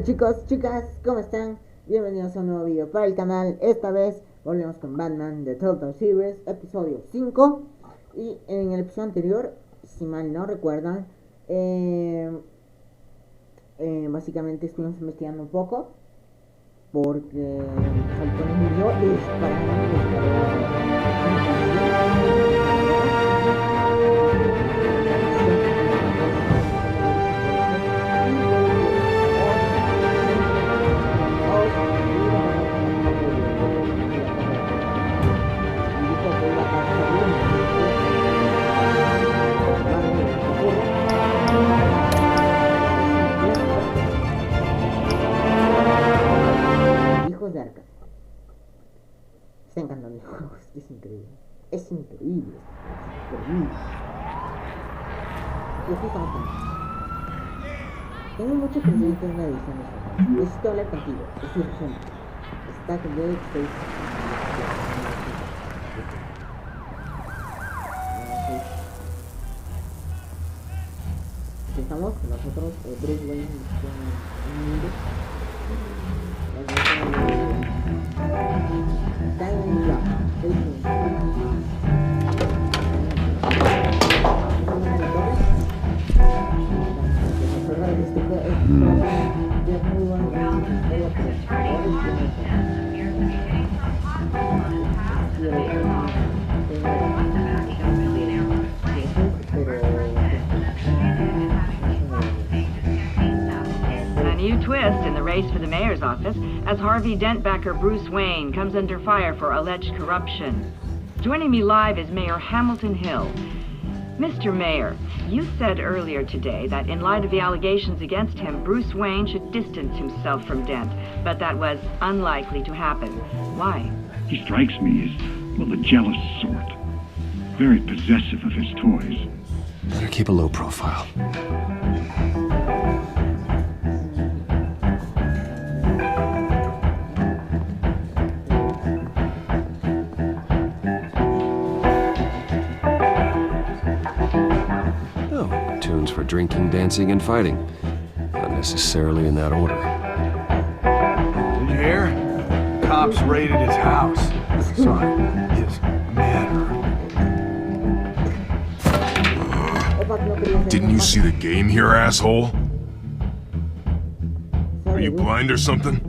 Hola chicos, chicas, ¿cómo están? Bienvenidos a un nuevo video para el canal. Esta vez volvemos con Batman de Telltale Series, episodio 5. Y en el episodio anterior, si mal no recuerdan, básicamente estuvimos investigando un poco porque Falcón murió de Arca. Está encantando el juego, es increíble. Es increíble. Y aquí estamos con... Tengo mucho pendiente en la edición de este juego. Necesito hablar contigo, es urgente. Está que yo estoy... Aquí estamos con nosotros, Bruce Wayne, twist in the race for the mayor's office as Harvey Dentbacker Bruce Wayne comes under fire for alleged corruption. Joining me live is Mayor Hamilton Hill. Mr. Mayor, you said earlier today that in light of the allegations against him, Bruce Wayne should distance himself from Dent, but that was unlikely to happen. Why? He strikes me as, well, the jealous sort. Very possessive of his toys. Better keep a low profile. For drinking, dancing, and fighting. Not necessarily in that order. Did you hear? Cops raided his house. Sorry, his manor. Didn't you see the game here, asshole? Are you blind or something?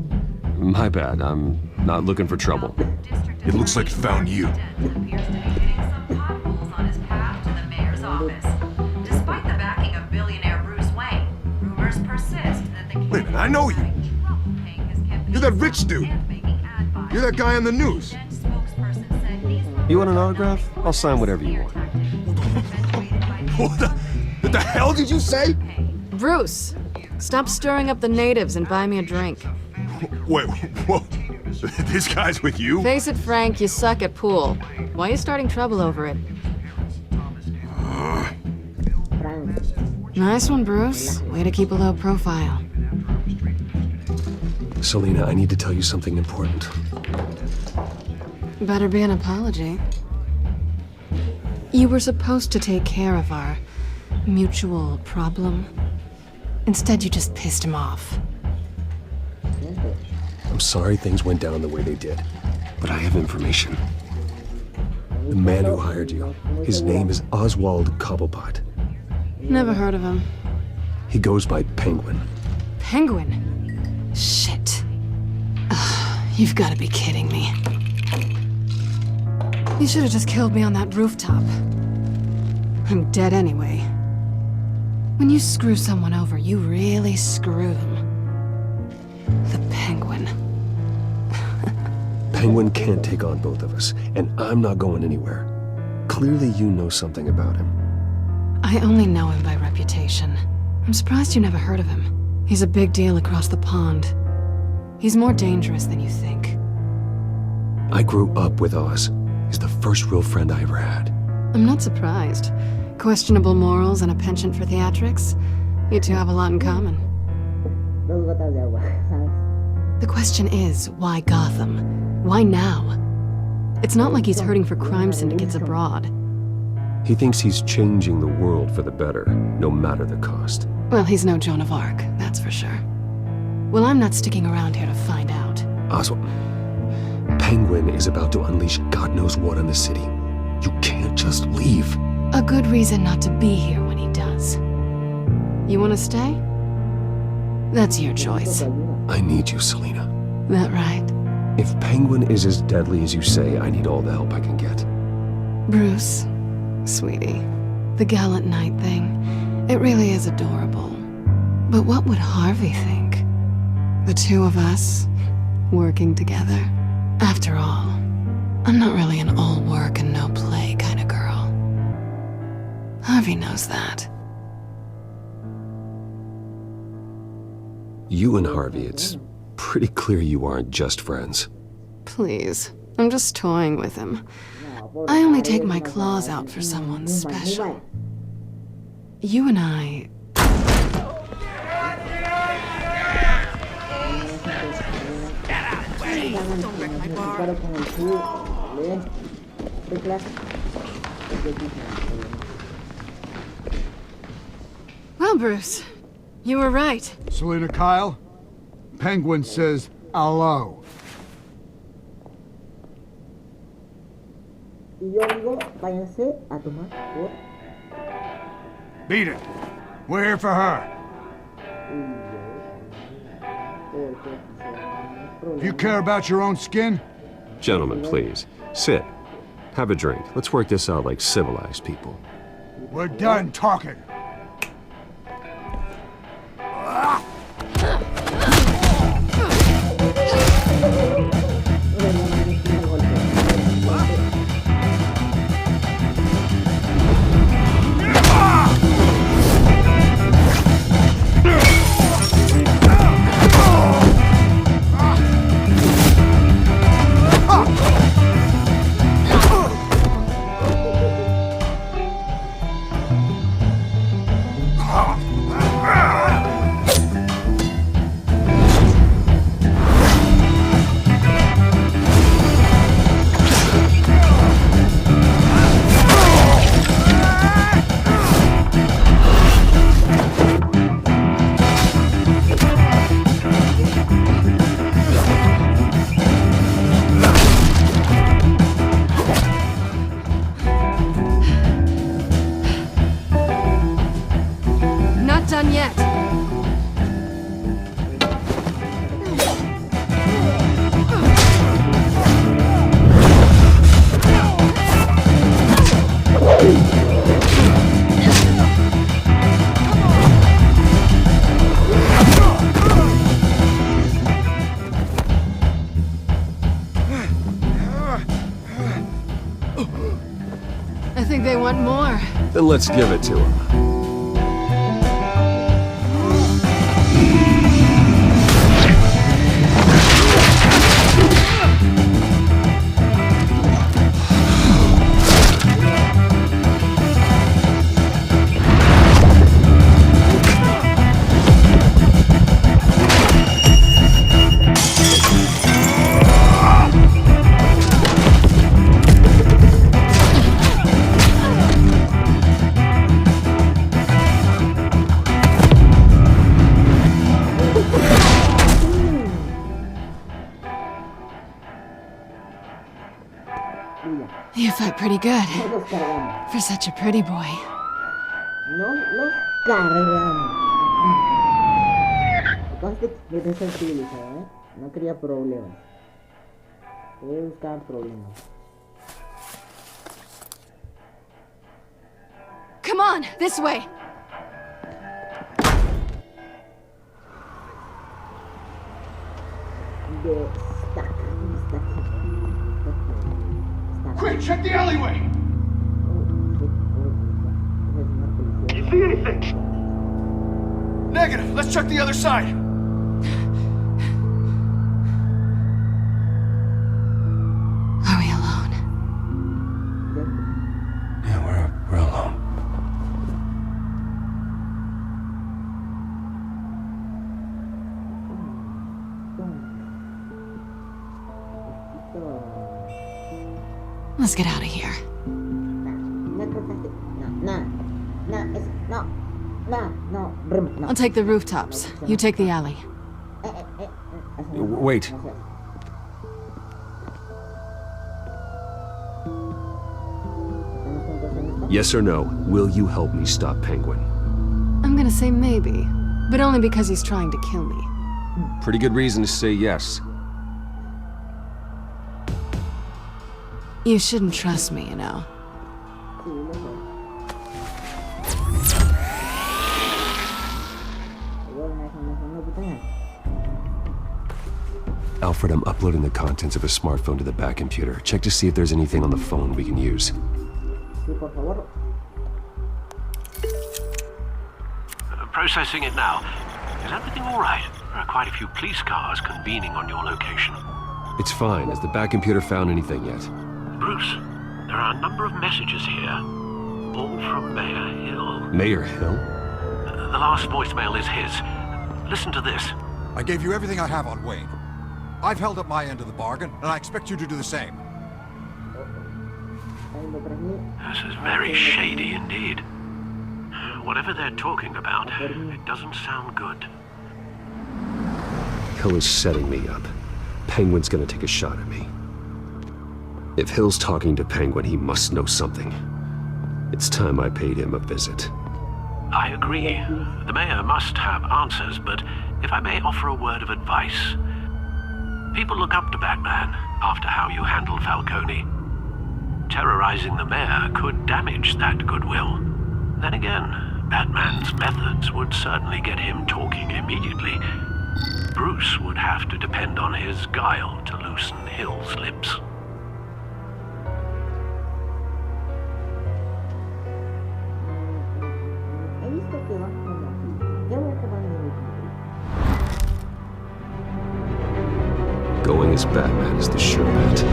My bad. I'm not looking for trouble. It looks like it found you. Wait a minute, I know you. You're that rich dude. You're that guy on the news. You want an autograph? I'll sign whatever you want. What the hell did you say? Bruce, stop stirring up the natives and buy me a drink. Wait, whoa. This guy's with you? Face it, Frank, you suck at pool. Why are you starting trouble over it? Nice one, Bruce. Way to keep a low profile. Selina, I need to tell you something important. Better be an apology. You were supposed to take care of our mutual problem. Instead, you just pissed him off. I'm sorry things went down the way they did, but I have information. The man who hired you, his name is Oswald Cobblepot. Never heard of him. He goes by Penguin. Penguin? Shit. You've got to be kidding me. You should have just killed me on that rooftop. I'm dead anyway. When you screw someone over, you really screw them. The Penguin. Penguin can't take on both of us, and I'm not going anywhere. Clearly you know something about him. I only know him by reputation. I'm surprised you never heard of him. He's a big deal across the pond. He's more dangerous than you think. I grew up with Oz. He's the first real friend I ever had. I'm not surprised. Questionable morals and a penchant for theatrics. You two have a lot in common. The question is, why Gotham? Why now? It's not like he's hurting for crime syndicates abroad. He thinks he's changing the world for the better, no matter the cost. Well, he's no Joan of Arc, that's for sure. Well, I'm not sticking around here to find out. Oswald, Penguin is about to unleash God knows what on the city. You can't just leave. A good reason not to be here when he does. You want to stay? That's your choice. I need you, Selena. That right? If Penguin is as deadly as you say, I need all the help I can get. Bruce, sweetie, the gallant knight thing, it really is adorable. But what would Harvey think? The two of us, working together? After all, I'm not really an all work and no play kind of girl. Harvey knows that. You and Harvey, it's pretty clear you aren't just friends. Please, I'm just toying with him. I only take my claws out for someone special. You and I... Don't wreck my bar. Well, Bruce, you were right. Selena Kyle, Penguin says hello. Y yo digo, váyanse a tomar por... Beat it. We're here for her. You care about your own skin? Gentlemen, please. Sit. Have a drink. Let's work this out like civilized people. We're done talking. Done yet. I think they want more. Then let's give it to them. You fight pretty good. For such a pretty boy. No los cargamos. Conste que es sensibilizado, ¿eh? No quería problemas. Voy a buscar problemas. Come on, this way. Quick, check the alleyway! You see anything? Negative. Let's check the other side. Are we alone? Yeah, we're alone. Let's get out of here. No. I'll take the rooftops. You take the alley. Wait. Gracias. ¿Estamos juntos en esto? Yes or no, will you help me stop Penguin? I'm gonna say maybe, but only because he's trying to kill me. Pretty good reason to say yes. You shouldn't trust me, you know. Sí, lo sé. No, puta. Alfred, I'm uploading the contents of a smartphone to the back computer. Check to see if there's anything on the phone we can use. Sí, por favor. Processing it now. Is everything all right? There are quite a few police cars convening on your location. It's fine. Has the back computer found anything yet? Bruce, there are a number of messages here. All from Mayor Hill. Mayor Hill? The last voicemail is his. Listen to this. I gave you everything I have on Wayne. I've held up my end of the bargain, and I expect you to do the same. This is very shady indeed. Whatever they're talking about, it doesn't sound good. Hill is setting me up. Penguin's gonna take a shot at me. If Hill's talking to Penguin, he must know something. It's time I paid him a visit. I agree. The mayor must have answers, but if I may offer a word of advice. People look up to Batman after how you handled Falcone. Terrorizing the mayor could damage that goodwill. Then again, Batman's methods would certainly get him talking immediately. Bruce would have to depend on his guile to loosen Hill's lips. He visto que va como aquí. Ya voy a acabar en el Going as Batman is the sure bet.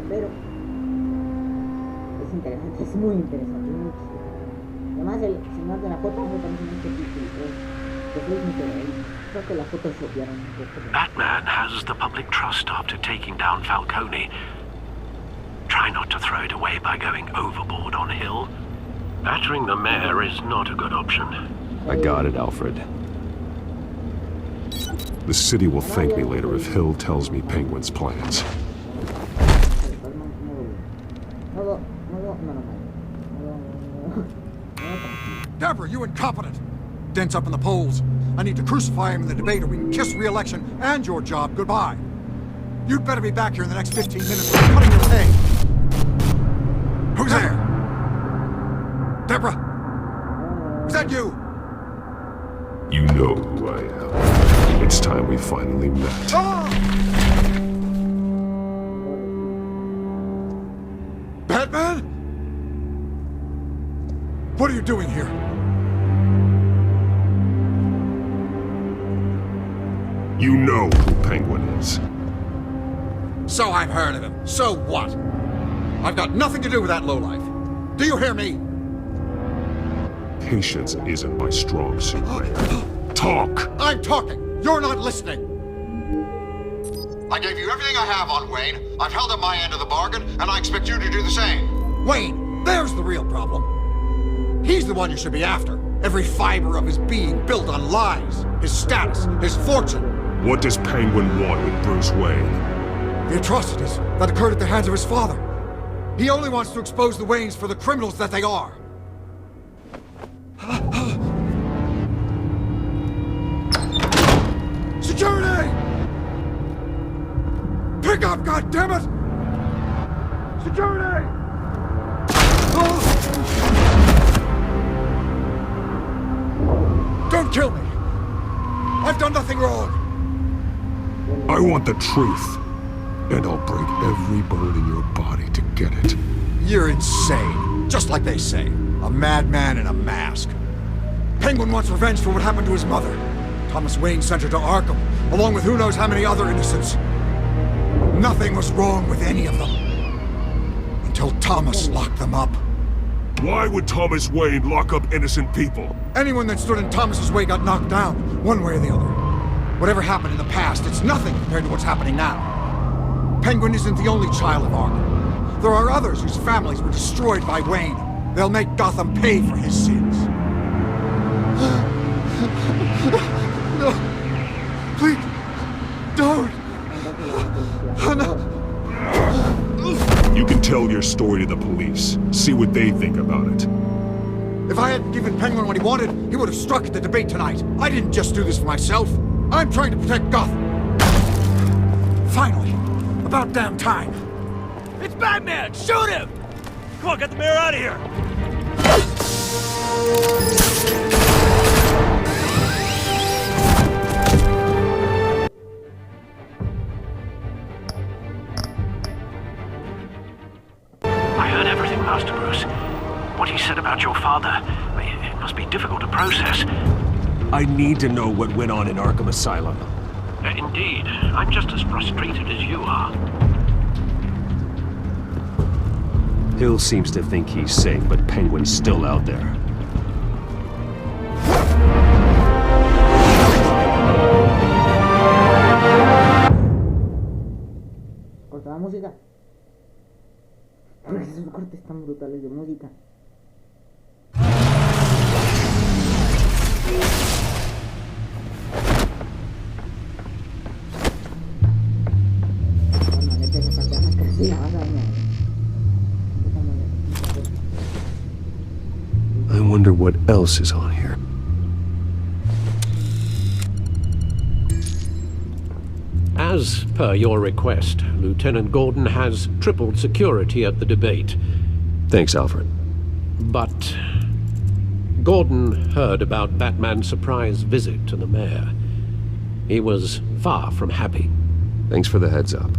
pero es interesante, es muy interesante, muchísimo. Además el señor de la foto me parece muy difícil, creo que la foto se copiaron un poco. Batman has the public trust after taking down Falcone. Try not to throw it away by going overboard on Hill. Battering the mayor is not a good option. I got it, Alfred. The city will thank me later if Hill tells me Penguin's plans. Deborah, you incompetent! Dent's up in the polls. I need to crucify him in the debate or we can kiss re-election and your job goodbye. You'd better be back here in the next 15 minutes or I'm cutting your pay. Who's there? Deborah? Is that you? You know who I am. It's time we finally met. Ah! Batman? What are you doing here? You know who Penguin is. So I've heard of him. So what? I've got nothing to do with that lowlife. Do you hear me? Patience isn't my strong suit. Talk! I'm talking! You're not listening! I gave you everything I have on Wayne. I've held up my end of the bargain, and I expect you to do the same. Wayne, there's the real problem. He's the one you should be after. Every fiber of his being built on lies. His status, his fortune. What does Penguin want with Bruce Wayne? The atrocities that occurred at the hands of his father. He only wants to expose the Waynes for the criminals that they are. Security! Pick up, goddammit! Security! Don't kill me! I've done nothing wrong! I want the truth. And I'll break every bone in your body to get it. You're insane. Just like they say. A madman in a mask. Penguin wants revenge for what happened to his mother. Thomas Wayne sent her to Arkham, along with who knows how many other innocents. Nothing was wrong with any of them. Until Thomas locked them up. Why would Thomas Wayne lock up innocent people? Anyone that stood in Thomas's way got knocked down, one way or the other. Whatever happened in the past, it's nothing compared to what's happening now. Penguin isn't the only child of Arkham. There are others whose families were destroyed by Wayne. They'll make Gotham pay for his sins. No. Please. Don't. Oh, no. You can tell your story to the police. See what they think about it. If I hadn't given Penguin what he wanted, he would have struck at the debate tonight. I didn't just do this for myself. I'm trying to protect Gotham. Finally. About damn time. It's Batman! Shoot him! Come on, get the mayor out of here! I heard everything, Master Bruce. What he said about your father, it must be difficult to process. I need to know what went on in Arkham Asylum. Indeed. I'm just as frustrated as you are. Hill seems to think he's safe, but Penguin's still out there. Corta la música. Porque esos cortes tan brutales de música. Bueno, le tengo que hacer más casi la vas a dañar. I wonder what else is on here. As per your request, Lieutenant Gordon has tripled security at the debate. Thanks, Alfred. But Gordon heard about Batman's surprise visit to the mayor. He was far from happy. Thanks for the heads up.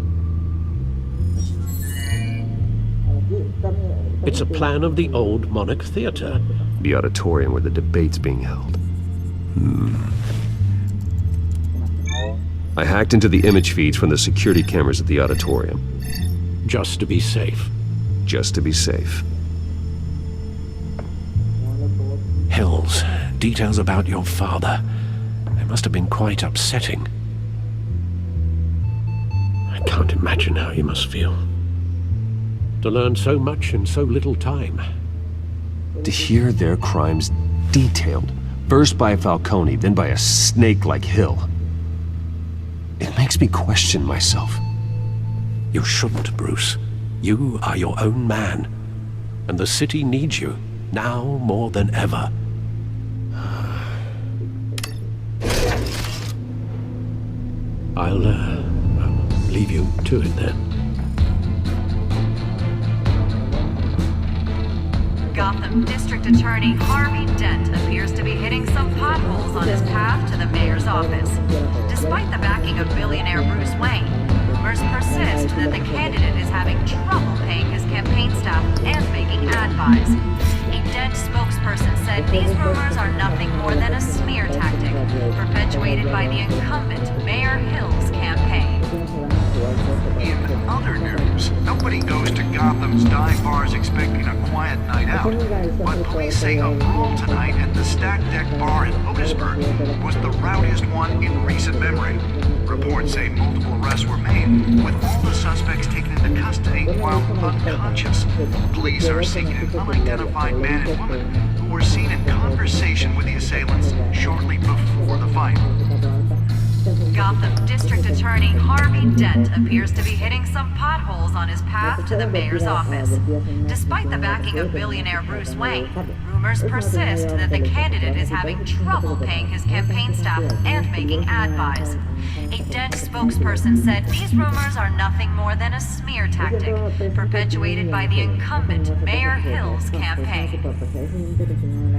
It's a plan of the old Monarch Theater. The auditorium where the debate's being held. I hacked into the image feeds from the security cameras at the auditorium. Just to be safe. Just to be safe. Hills, details about your father. They must have been quite upsetting. I can't imagine how you must feel. To learn so much in so little time. To hear their crimes detailed, first by Falcone, then by a snake like Hill. It makes me question myself. You shouldn't, Bruce. You are your own man. And the city needs you, now more than ever. I'll leave you to it then. Gotham District Attorney Harvey Dent appears to be hitting some potholes on his path to the mayor's office. Despite the backing of billionaire Bruce Wayne, rumors persist that the candidate is having trouble paying his campaign staff and making ad buys. A Dent spokesperson said these rumors are nothing more than a smear tactic perpetuated by the incumbent Mayor Hill's campaign. In other news, nobody goes to Gotham's dive bars expecting a quiet night out, but police say a brawl tonight at the Stack Deck Bar in Otisburg was the rowdiest one in recent memory. Reports say multiple arrests were made, with all the suspects taken into custody while unconscious. Police are seeking an unidentified man and woman who were seen in conversation with the assailants shortly before the fight. Gotham District Attorney Harvey Dent appears to be hitting some potholes on his path to the mayor's office. Despite the backing of billionaire Bruce Wayne, rumors persist that the candidate is having trouble paying his campaign staff and making ad buys. A Dent spokesperson said these rumors are nothing more than a smear tactic perpetuated by the incumbent Mayor Hill's campaign.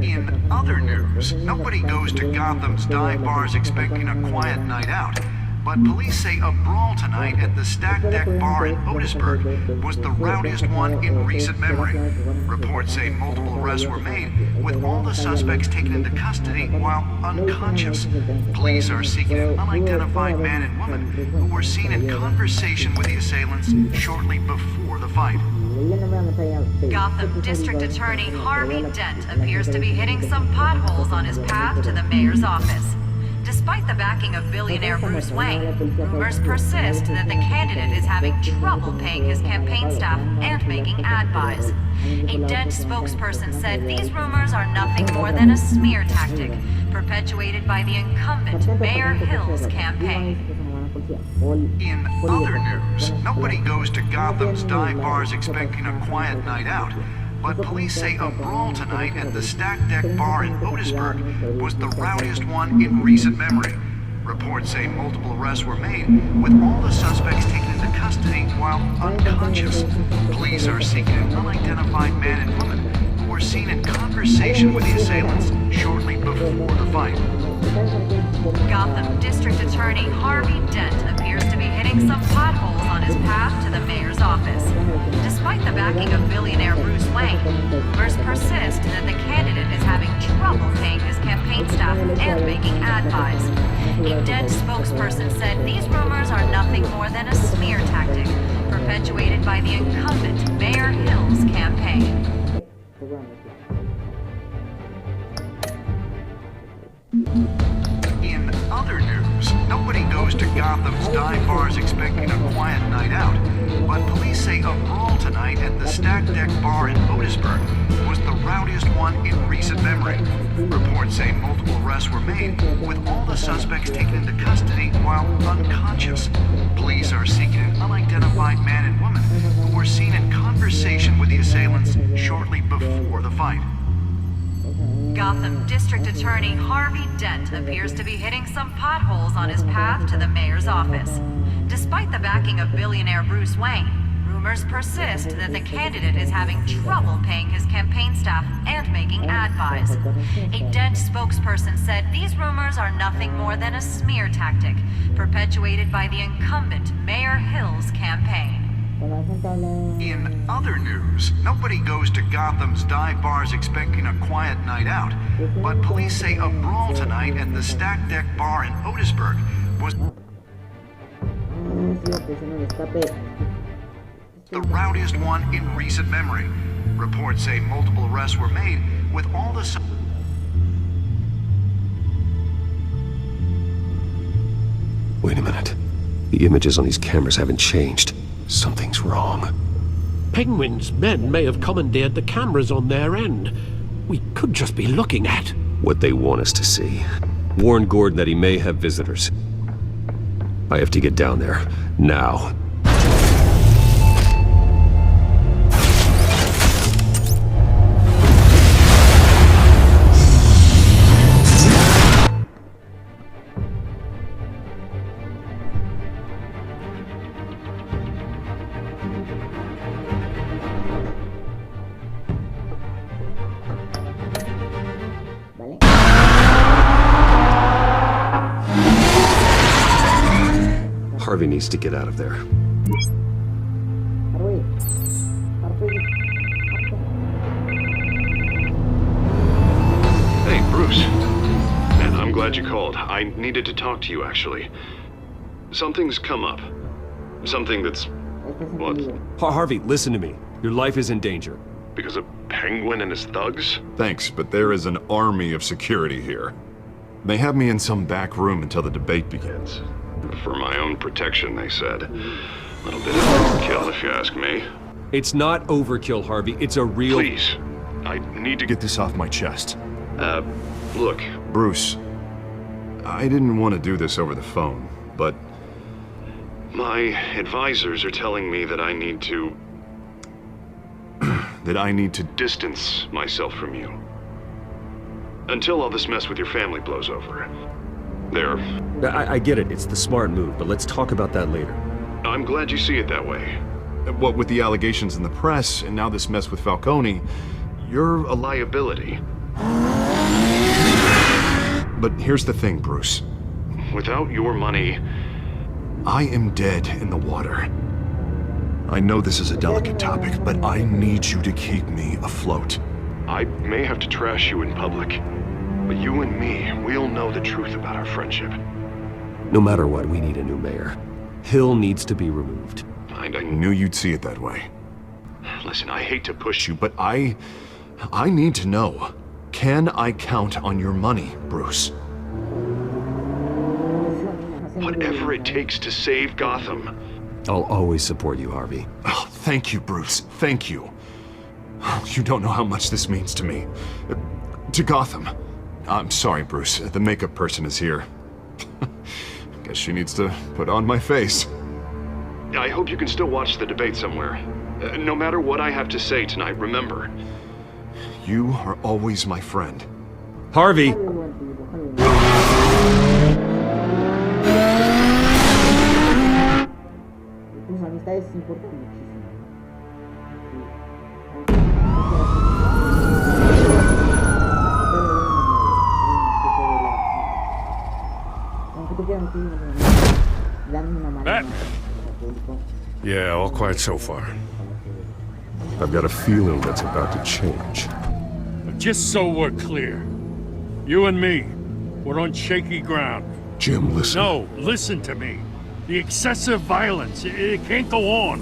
In other news, nobody goes to Gotham's dive bars expecting a quiet night out, but police say a brawl tonight at the Stack Deck Bar in Otisburg was the rowdiest one in recent memory. Reports say multiple arrests were made, with all the suspects taken into custody while unconscious. Police are seeking an unidentified man and woman who were seen in conversation with the assailants shortly before the fight. Gotham District Attorney Harvey Dent appears to be hitting some potholes on his path to the mayor's office. Despite the backing of billionaire Bruce Wayne, rumors persist that the candidate is having trouble paying his campaign staff and making ad buys. A Dent spokesperson said these rumors are nothing more than a smear tactic, perpetuated by the incumbent Mayor Hill's campaign. In other news, nobody goes to Gotham's dive bars expecting a quiet night out. But police say a brawl tonight at the Stack Deck Bar in Otisburg was the rowdiest one in recent memory. Reports say multiple arrests were made, with all the suspects taken into custody while unconscious. Police are seeking an unidentified man and woman who were seen in conversation with the assailants shortly before the fight. Gotham District Attorney Harvey Dent appears to be hitting some potholes on his path to the mayor's office. Despite the backing of billionaire Bruce Wayne, rumors persist that the candidate is having trouble paying his campaign staff and making ad buys. A Dent spokesperson said these rumors are nothing more than a smear tactic, perpetuated by the incumbent Mayor Hill's campaign. In other news, nobody goes to Gotham's dive bars expecting a quiet night out, but police say a brawl tonight at the Stack Deck Bar in Otisburg was the rowdiest one in recent memory. Reports say multiple arrests were made, with all the suspects taken into custody while unconscious. Police are seeking an unidentified man and woman who were seen in conversation with the assailants shortly before the fight. Gotham District Attorney Harvey Dent appears to be hitting some potholes on his path to the mayor's office. Despite the backing of billionaire Bruce Wayne, rumors persist that the candidate is having trouble paying his campaign staff and making ad buys. A Dent spokesperson said these rumors are nothing more than a smear tactic, perpetuated by the incumbent Mayor Hill's campaign. In other news, nobody goes to Gotham's dive bars expecting a quiet night out, but police say a brawl tonight at the Stack Deck Bar in Otisburg was the rowdiest one in recent memory. Reports say multiple arrests were made, with all the Wait a minute. The images on these cameras haven't changed. Something's wrong. Penguin's men may have commandeered the cameras on their end. We could just be looking at what they want us to see. Warn Gordon that he may have visitors. I have to get down there, now. Harvey needs to get out of there. Hey, Bruce. Man, I'm glad you called. I needed to talk to you, actually. Something's come up. Something that's... what? Harvey, listen to me. Your life is in danger. Because of Penguin and his thugs? Thanks, but there is an army of security here. They have me in some back room until the debate begins. For my own protection, they said. A little bit of overkill, if you ask me. It's not overkill, Harvey. It's a real... Please. I need to Get this off my chest. Look. Bruce, I didn't want to do this over the phone, but... My advisors are telling me that I need to... that I need to distance myself from you. Until all this mess with your family blows over. There. I get it. It's the smart move, but let's talk about that later. I'm glad you see it that way. What with the allegations in the press, and now this mess with Falcone, you're A liability. But here's the thing, Bruce. Without your money, I am dead in the water. I know this is a delicate topic, but I need you to keep me afloat. I may have to trash you in public, but you and me, we'll know the truth about our friendship. No matter what, we need a new mayor. Hill needs to be removed. I knew you'd see it that way. Listen, I hate to push you, But I need to know. Can I count on your money, Bruce? whatever it takes to save Gotham. I'll always support you, Harvey. Oh, thank you, Bruce. Thank you. You don't know how much this means to me. To Gotham. I'm sorry, Bruce. The makeup person is here. Guess she needs to put on my face. I hope you can still watch the debate somewhere. No matter what I have to say tonight, remember. You are always my friend. Harvey! Tus amistades importan muchísimo. Yeah, all quiet so far. I've got a feeling that's about to change. Just so we're clear, you and me, we're on shaky ground. Jim, listen. No, listen to me. The excessive violence, it can't go on.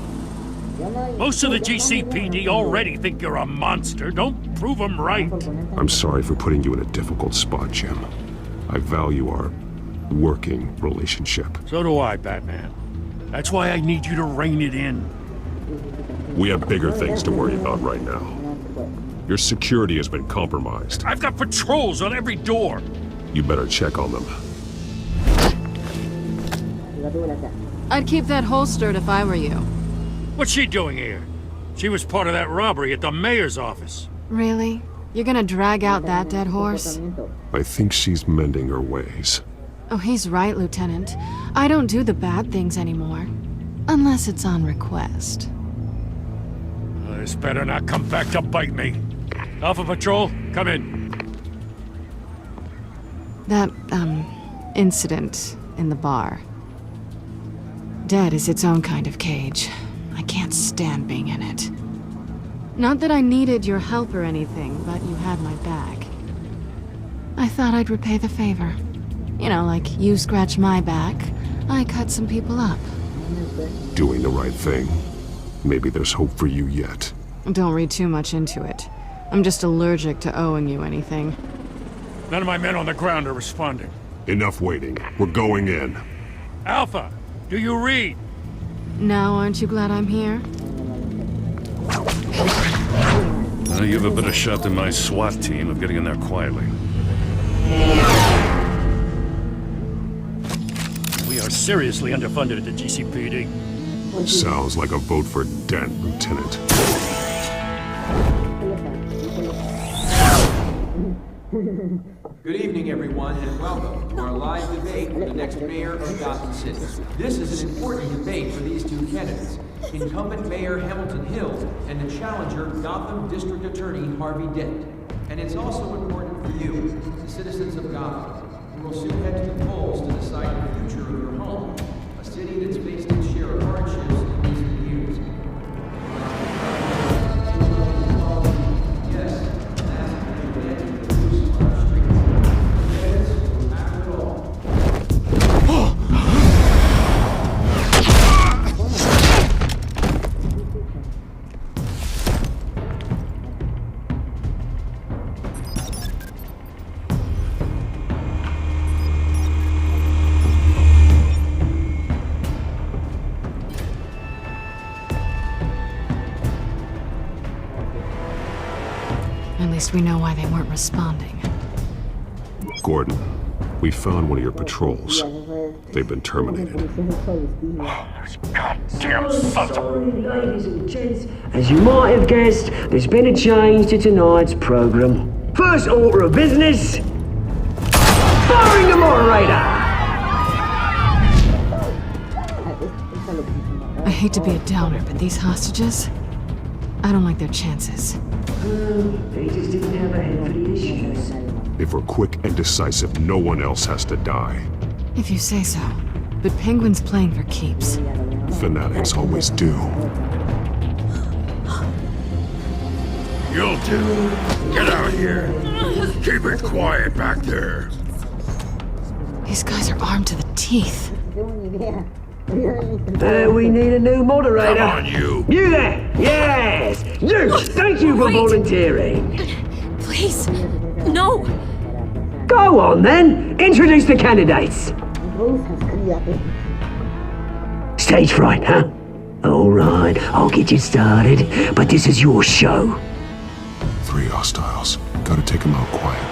Most of the GCPD already think you're a monster. Don't prove them right. I'm sorry for putting you in a difficult spot, Jim. I value our working relationship. So do I, Batman. That's why I need you to rein it in. We have bigger things to worry about right now. Your security has been compromised. I've got patrols on every door. You better check on them. I'd keep that holstered if I were you. What's she doing here? She was part of that robbery at the mayor's office. Really? You're gonna drag out that dead horse? I think she's mending her ways. Oh, he's right, Lieutenant. I don't do the bad things anymore. Unless it's on request. This better not come back to bite me. Alpha Patrol, come in. That, incident in the bar. Dead is its own kind of cage. I can't stand being in it. Not that I needed your help or anything, but you had my back. I thought I'd repay the favor. You know, like you scratch my back, I cut some people up. Doing the right thing. Maybe there's hope for you yet. Don't read too much into it. I'm just allergic to owing you anything. None of my men on the ground are responding. Enough waiting. We're going in. Alpha, do you read? Now, aren't you glad I'm here? You have a better shot than my SWAT team of getting in there quietly. We are seriously underfunded at the GCPD. Sounds like a vote for Dent, Lieutenant. Good evening, everyone, and welcome to our live debate for the next mayor of Gotham City. This is an important debate for these two candidates, incumbent Mayor Hamilton Hill and the challenger Gotham District Attorney Harvey Dent. And it's also important for you, the citizens of Gotham, who will soon head to the polls to decide the future of your home, a city that's faced its share of hardships in recent years. At least we know why they weren't responding. Gordon, we found one of your patrols. They've been terminated. Goddamn sons of... Ladies and gents, as you might have guessed, there's been a change to tonight's program. First order of business, firing the moderator! I hate to be a downer, but these hostages, I don't like their chances. They just didn't have a head for the issues. If we're quick and decisive, no one else has to die. If you say so. but Penguin's playing for keeps. Fanatics always do. You'll do. Get out here. Keep it quiet back there. These guys are armed to the teeth. We need a new moderator. Come on, you. You there! Yes! You! Thank you for volunteering. Please, no. Go on then. Introduce the candidates. Stage fright, huh? All right, I'll get you started, but this is your show. 3 hostiles. Gotta take them out quietly.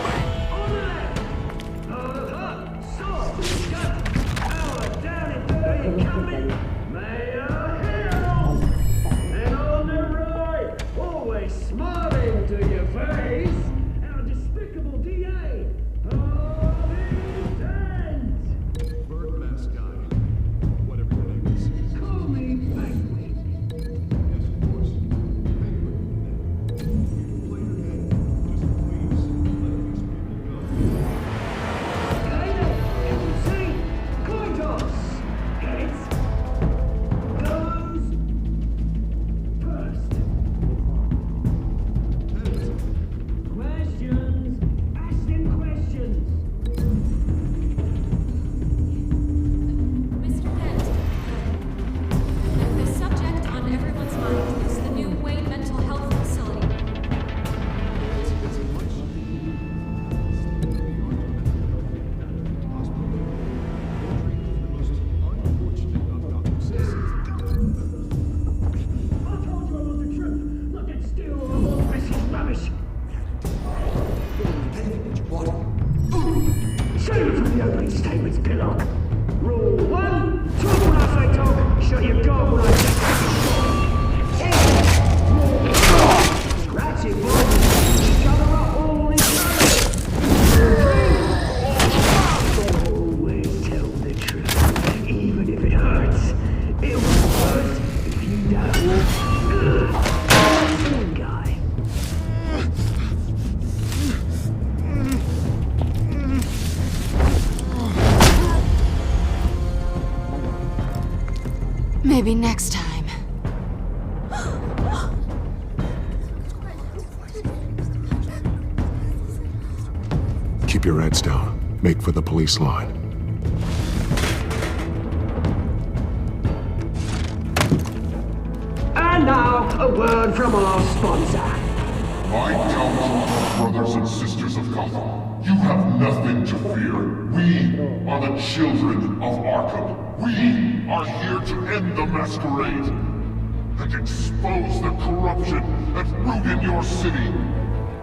Maybe next time. Keep your heads down. Make for the police line. And now, a word from our sponsor. My gallant brothers and sisters of Gotham, you have nothing to fear. We are the children of Arkham. We are here to end the masquerade and expose the corruption that root in your city.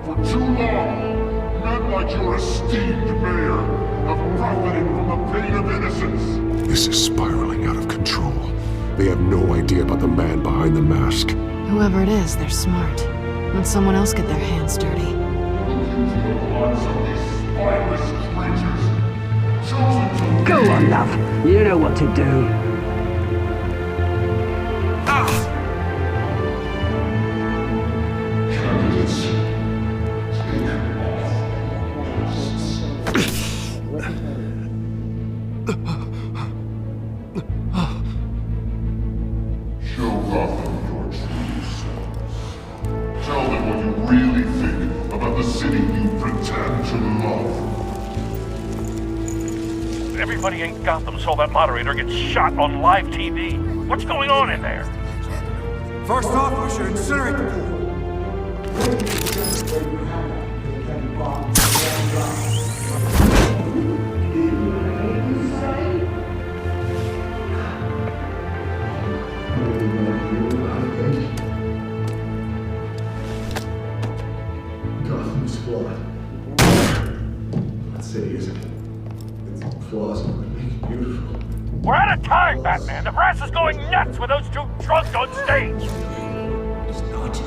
For too long, men like your esteemed mayor have profited from the pain of innocence. This is spiraling out of control. They have no idea about the man behind the mask. Whoever it is, they're smart. Let someone else get their hands dirty. Go on, love. You know what to do. Candidates, show Gotham your true selves. Tell them what you really think about the city you pretend to love. Everybody in Gotham saw that moderator get shot on live TV. What's going on in there? First off, we should incinerate the pool. Gotham's flawed. That city isn't. Its flaws are what make it beautiful. We're out of time, Batman. The brass is going nuts with those two drunks on stage. It's not to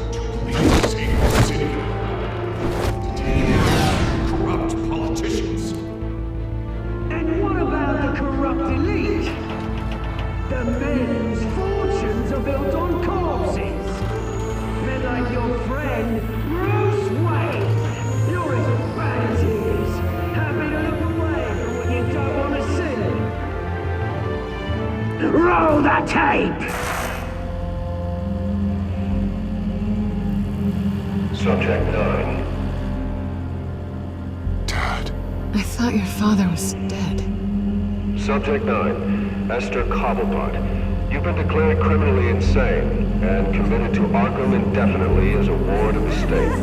save the city. To take out corrupt politicians. And what about the corrupt elite? The men whose fortunes are built on corpses. Men like your friend, Bruce Wayne. You're as bad as he is. Happy to look away from what you don't want to see. Roll the tape! Subject 9. I thought your father was dead. Subject 9, Esther Cobblepot. You've been declared criminally insane and committed to Arkham indefinitely as a ward of the state.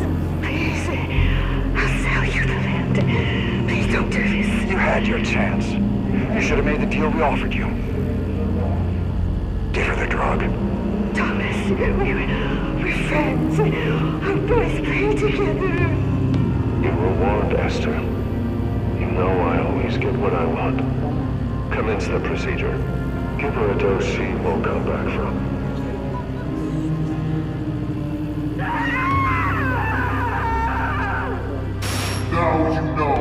Please, I'll sell you the land. Please don't do this. You had your chance. You should have made the deal we offered you. Give her the drug. Thomas, we're friends. Our boys play together. You were warned, Esther. You know I always get what I want. Commence the procedure. Give her a dose she won't come back from. Now you know.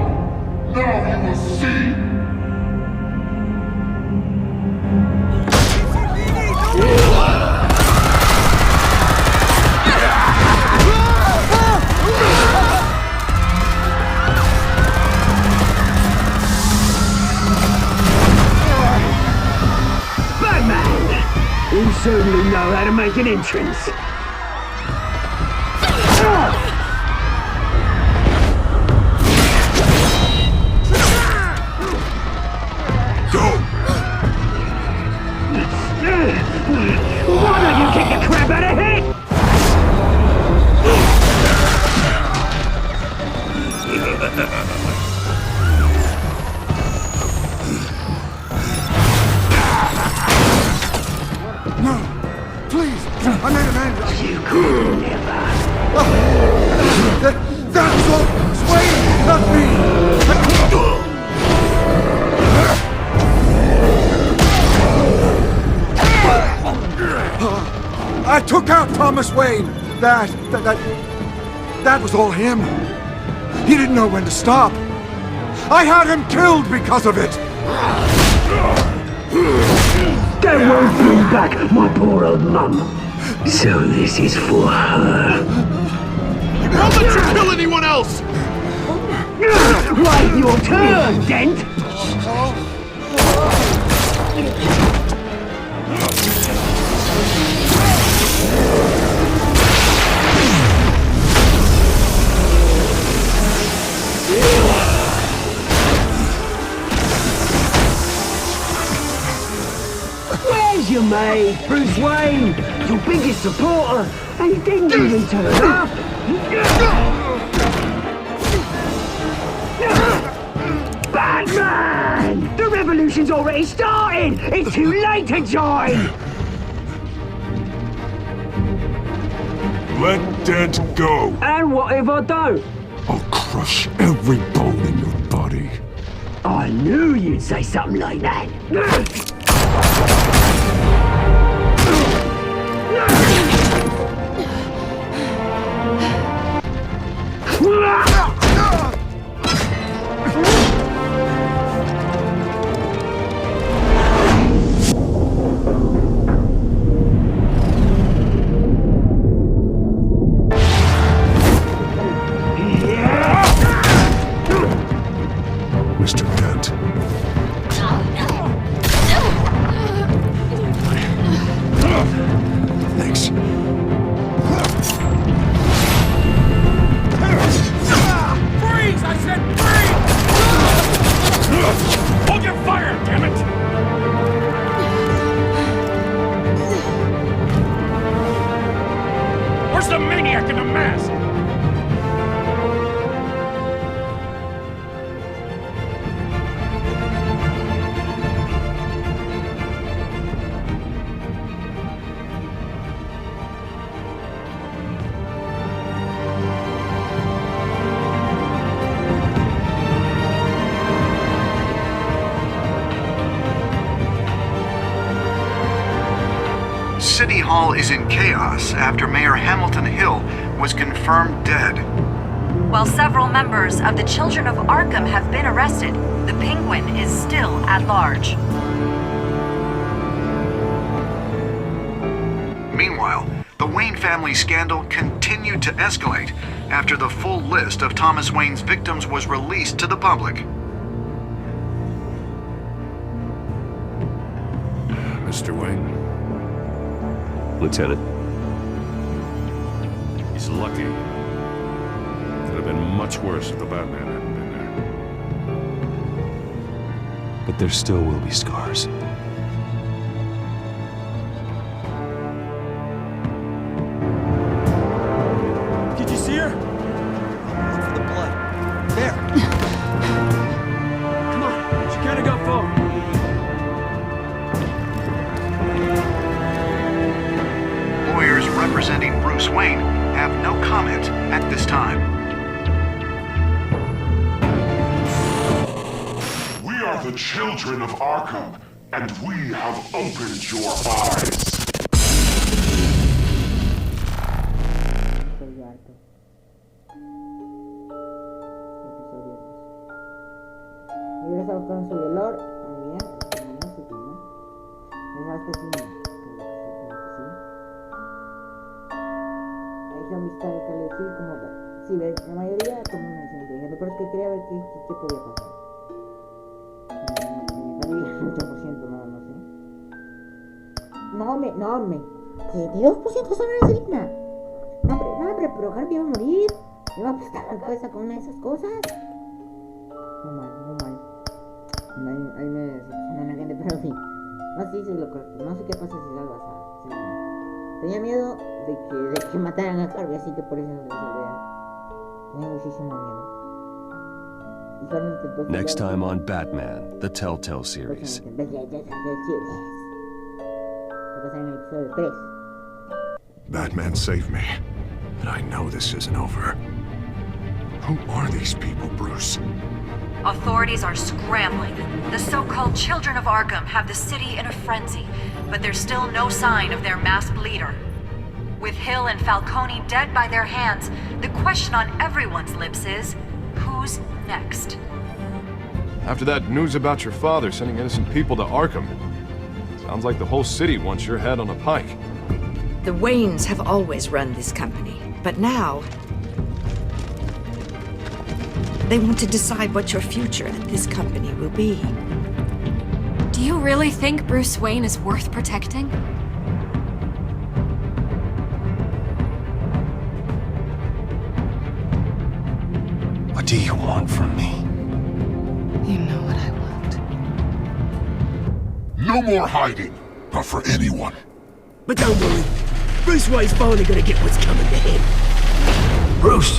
Now you will see. You certainly know how to make an entrance. Go! Why don't you kick the crap out of him? No! Please! I made an end! You could never. That was all Swain, not me! I took out Thomas Wayne. That was all him. He didn't know when to stop. I had him killed because of it. That won't bring back my poor old mum. So this is for her. Don't let you kill anyone else! Wait your turn, Dent! Where's your mate, Bruce Wayne? Your biggest supporter, and he didn't even turn up. Batman! The revolution's already started! It's too late to join! Let Dent go. And what if I don't? I'll crush every bone in your body. I knew you'd say something like that. Mr. Dent. Thanks. Freeze! I said freeze! Hold your fire, damn it! Where's the maniac in the mask? City Hall is in chaos after Mayor Hamilton Hill was confirmed dead. While several members of the Children of Arkham have been arrested, the Penguin is still at large. Meanwhile, the Wayne family scandal continued to escalate after the full list of Thomas Wayne's victims was released to the public. Mr. Wayne? Lieutenant. He's lucky. Could have been much worse if the Batman hadn't been there. But there still will be scars. Did you see her? Look for the blood. There. Come on, she can't have got far. Lawyers representing Bruce Wayne have no comment at this time. We are the children of Arkham, and we have opened your eyes. Regresa con su dolor. Muy bien. Dejaste sin mí. Ahí son mis cálculos, sí, como ver. Sí, ves, la mayoría como una decisión inteligente, pero es que quería ver qué podía pasar. Me dejaría el 8% nada más, ¿eh? No, hombre. 72% son gasolina. No, pero Harvey va a morir. Me va a aplastar la cabeza con una de esas cosas. Muy mal. Ahí me decepciona la gente, pero en fin. No sé si es lo correcto. No sé qué pasa si salvas a... Tenía miedo de que mataran a Harvey, así que por eso no se salvé. Tenía muchísimo miedo. Next time on Batman, the Telltale series. Va a pasar en el episodio 3. Batman saved me, and I know this isn't over. Who are these people, Bruce? Authorities are scrambling. The so-called Children of Arkham have the city in a frenzy, but there's still no sign of their masked leader. With Hill and Falcone dead by their hands, the question on everyone's lips is, who's next? After that news about your father sending innocent people to Arkham, sounds like the whole city wants your head on a pike. The Waynes have always run this company, but now they want to decide what your future at this company will be. Do you really think Bruce Wayne is worth protecting? What do you want from me? You know what I want. No more hiding, not for anyone. But don't worry, Bruce Wayne's finally gonna get what's coming to him. Bruce!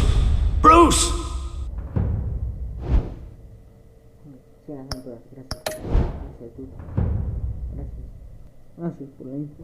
Bruce! Gracias por la info.